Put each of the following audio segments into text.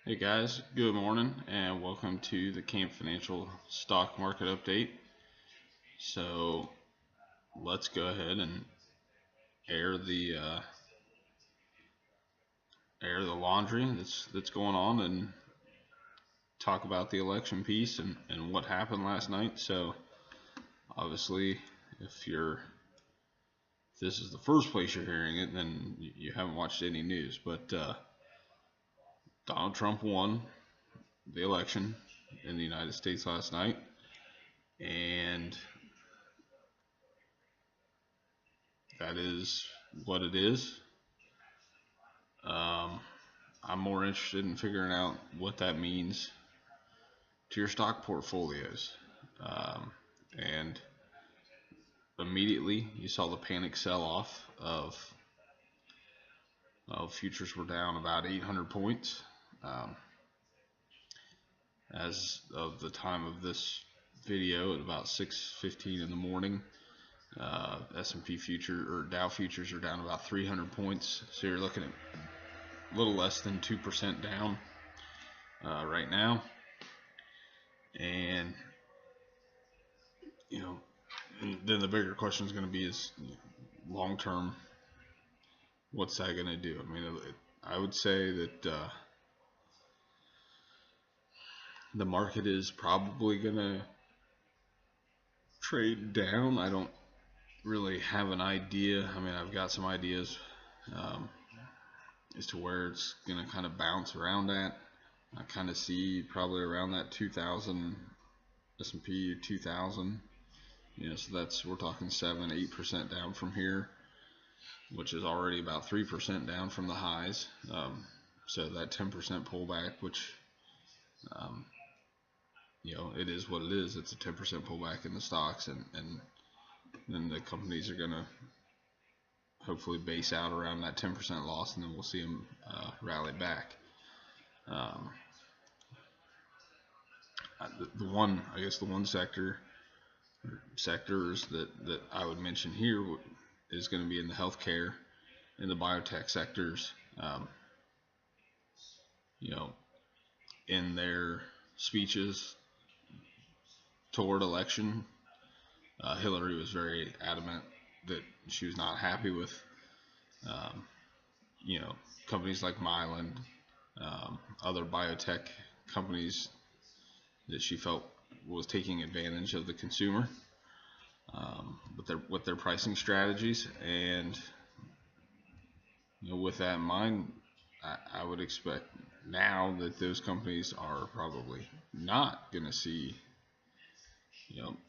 Hey guys, good morning and welcome to the Camp Financial Stock Market Update. So let's go ahead and air the uh, air the laundry that's going on and talk about the election piece and what happened last night. So obviously, if this is the first place you're hearing it, then you haven't watched any news. But Donald Trump won the election in the United States last night, and that is what it is. Um, I'm more interested in figuring out what that means to your stock portfolios. Um, and immediately you saw the panic sell off of futures were down about 800 points. Um, as of the time of this video at about 6:15 in the morning, S&P future or Dow futures are down about 300 points. So you're looking at a little less than 2% down right now. And you know, and then the bigger question is going to be is long term, what's that going to do? I mean, I would say that the market is probably going to trade down. I don't really have an idea. I mean, I've got some ideas um, as to where it's going to kind of bounce around at. I kind of see probably around that 2000 S&P 2000. So we're talking 7-8% down from here, which is already about 3% down from the highs. So that 10% pullback, which um, it is what it is. It's a 10% pullback in the stocks, and then the companies are going to hopefully base out around that 10% loss, and then we'll see them rally back. The one sectors that I would mention here is going to be in the healthcare and the biotech sectors. In their speeches toward election, Hillary was very adamant that she was not happy with, you know, companies like Mylan, other biotech companies that she felt was taking advantage of the consumer with their pricing strategies. And with that in mind, I would expect now that those companies are probably not going to see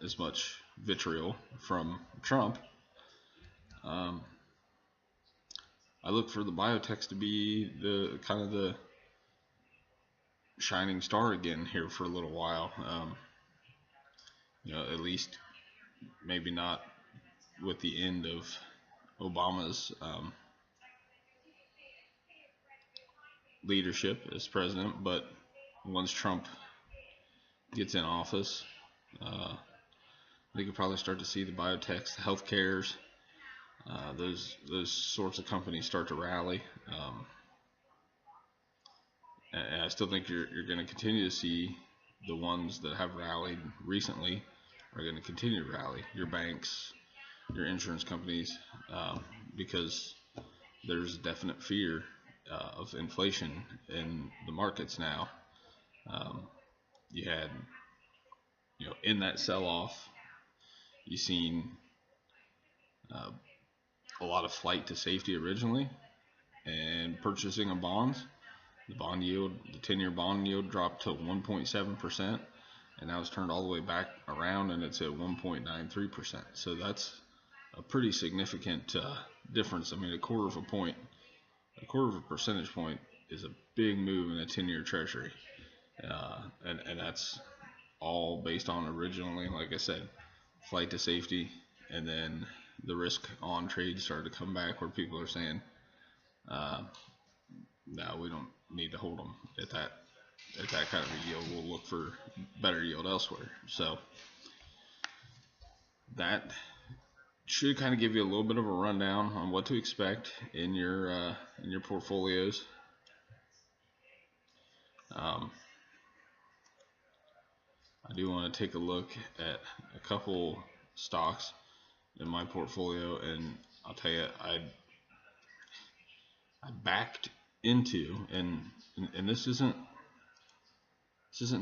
as much vitriol from Trump. I look for the biotechs to be the kind of the shining star again here for a little while. At least maybe not with the end of Obama's leadership as president, but once Trump gets in office, we could probably start to see the biotechs, the healthcares, those sorts of companies start to rally. And I still think you're going to continue to see the ones that have rallied recently are going to continue to rally. Your banks, your insurance companies, because there's definite fear of inflation in the markets now. You had, in that sell-off, you seen a lot of flight to safety originally, and purchasing of bonds. The bond yield, the 10-year bond yield dropped to 1.7%, and now it's turned all the way back around, and it's at 1.93%. So that's a pretty significant difference. I mean, a quarter of a percentage point is a big move in a 10-year treasury, and that's all based on originally, like I said, flight to safety, and then the risk on trade started to come back where people are saying, no, we don't need to hold them at that kind of a yield. We'll look for better yield elsewhere. So that should kind of give you a little bit of a rundown on what to expect in your portfolios. Um, I do want to take a look at a couple stocks in my portfolio, and I'll tell you, I backed into, and this isn't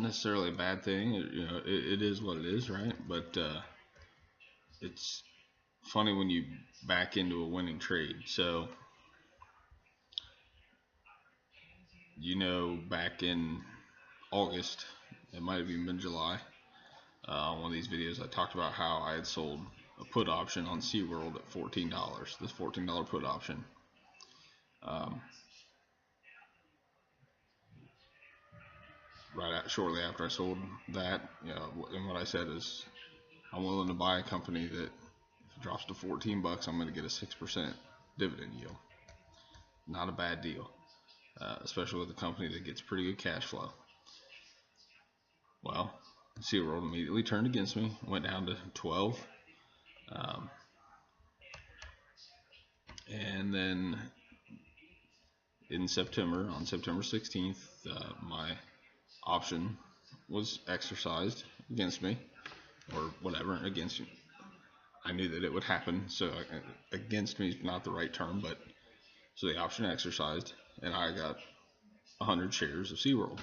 necessarily a bad thing. It is what it is, right? But it's funny when you back into a winning trade. So back in August, it might have even been July. On one of these videos, I talked about how I had sold a put option on SeaWorld at $14. This $14 put option. Shortly after I sold that, and what I said is, I'm willing to buy a company that if it drops to $14, I'm going to get a 6% dividend yield. Not a bad deal, especially with a company that gets pretty good cash flow. Well, SeaWorld immediately turned against me, went down to 12. And then in September, on September 16th, my option was exercised against me, or whatever, against me. I knew that it would happen, so against me is not the right term, but so the option exercised, and I got 100 shares of SeaWorld.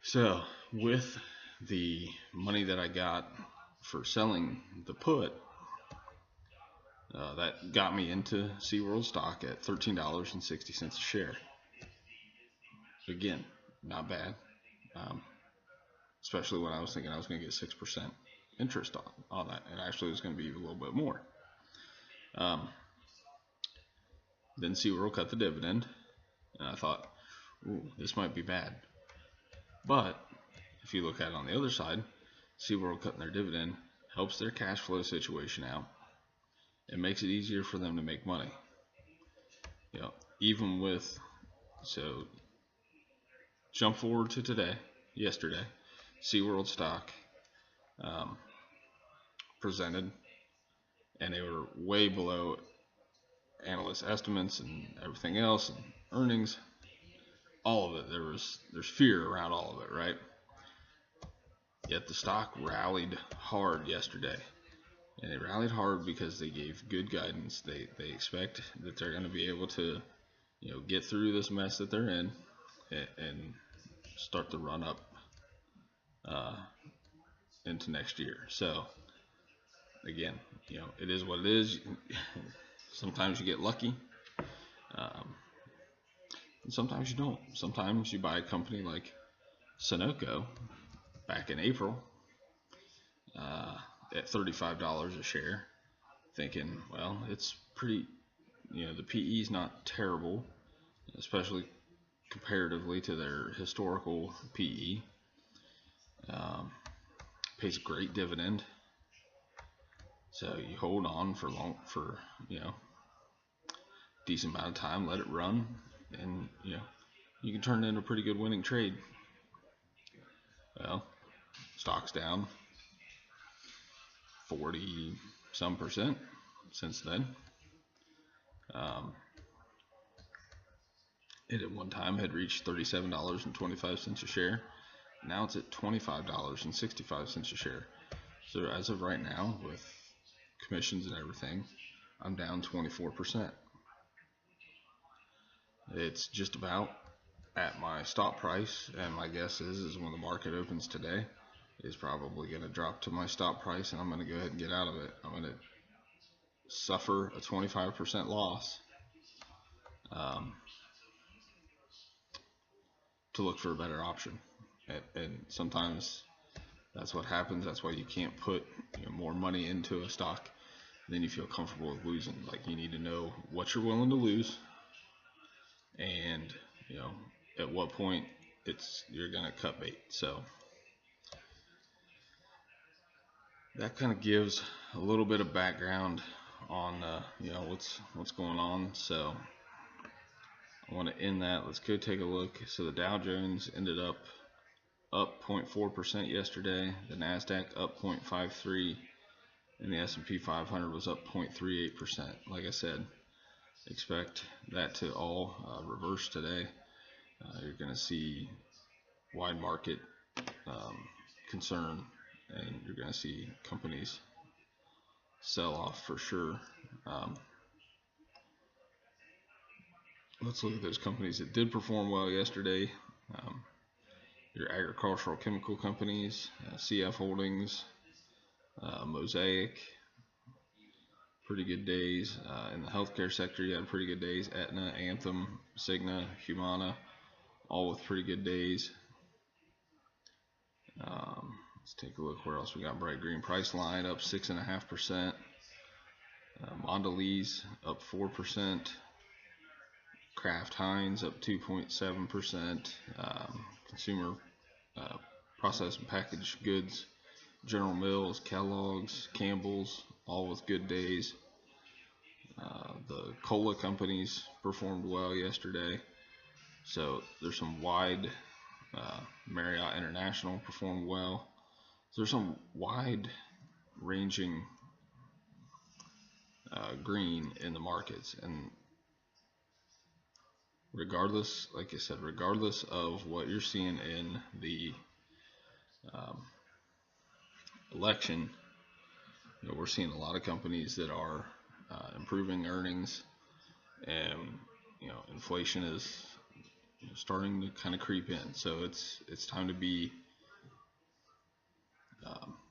So with the money that I got for selling the put, that got me into SeaWorld stock at $13.60 a share. Again, not bad, especially when I was thinking I was going to get 6% interest on that, and actually it was going to be a little bit more. Then SeaWorld cut the dividend, and I thought, ooh, this might be bad. But if you look at it on the other side, SeaWorld cutting their dividend helps their cash flow situation out. It makes it easier for them to make money. Even with, so jump forward to yesterday, SeaWorld stock presented, and they were way below analyst estimates and everything else, and earnings, all of it. There's fear around all of it, right? Yet the stock rallied hard yesterday, and it rallied hard because they gave good guidance. They expect that they're going to be able to get through this mess that they're in and start the run up into next year. So again, it is what it is. Sometimes you get lucky, and sometimes you don't. Sometimes you buy a company like Sunoco back in April at $35 a share, thinking, well, it's pretty, the PE is not terrible, especially comparatively to their historical PE. Pays a great dividend, so you hold on for decent amount of time, let it run, and you can turn it into a pretty good winning trade. Well, stock's down 40 some percent since then. It at one time had reached $37.25 a share. Now it's at $25.65 a share. So as of right now, with commissions and everything, I'm down 24%. It's just about at my stop price, and my guess is when the market opens today, it's probably going to drop to my stop price, and I'm going to go ahead and get out of it. I'm going to suffer a 25% loss to look for a better option. And sometimes that's what happens. That's why you can't put more money into a stock than you feel comfortable with losing. Like, you need to know what you're willing to lose, and at what point you're gonna cut bait. So that kind of gives a little bit of background on what's going on. So I want to end that. Let's go take a look. So the Dow Jones ended up 0.4% yesterday. The Nasdaq up 0.53%, and the S&P 500 was up 0.38%. Like I said, expect that to all reverse today. You're going to see wide market concern, and you're going to see companies sell off for sure. Let's look at those companies that did perform well yesterday. Your agricultural chemical companies, CF Holdings, Mosaic, pretty good days. In the healthcare sector, you had pretty good days. Aetna, Anthem, Cigna, Humana, all with pretty good days. Let's take a look where else we got. Bright Green Priceline up 6.5%. Mondelez up 4%. Kraft Heinz up 2.7%. Consumer processed and packaged goods, General Mills, Kellogg's, Campbell's, all with good days. The cola companies performed well yesterday. So there's some wide, Marriott International performed well. So there's some wide ranging green in the markets. And regardless, like I said, regardless of what you're seeing in the election, we're seeing a lot of companies that are improving earnings, and inflation is starting to kind of creep in. So it's time to be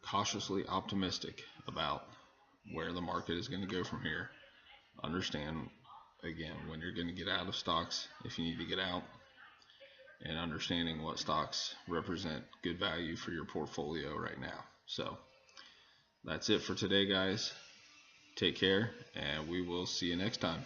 cautiously optimistic about where the market is going to go from here. Understand again when you're going to get out of stocks if you need to get out, and understanding what stocks represent good value for your portfolio right now. So that's it for today, guys. Take care, and we will see you next time.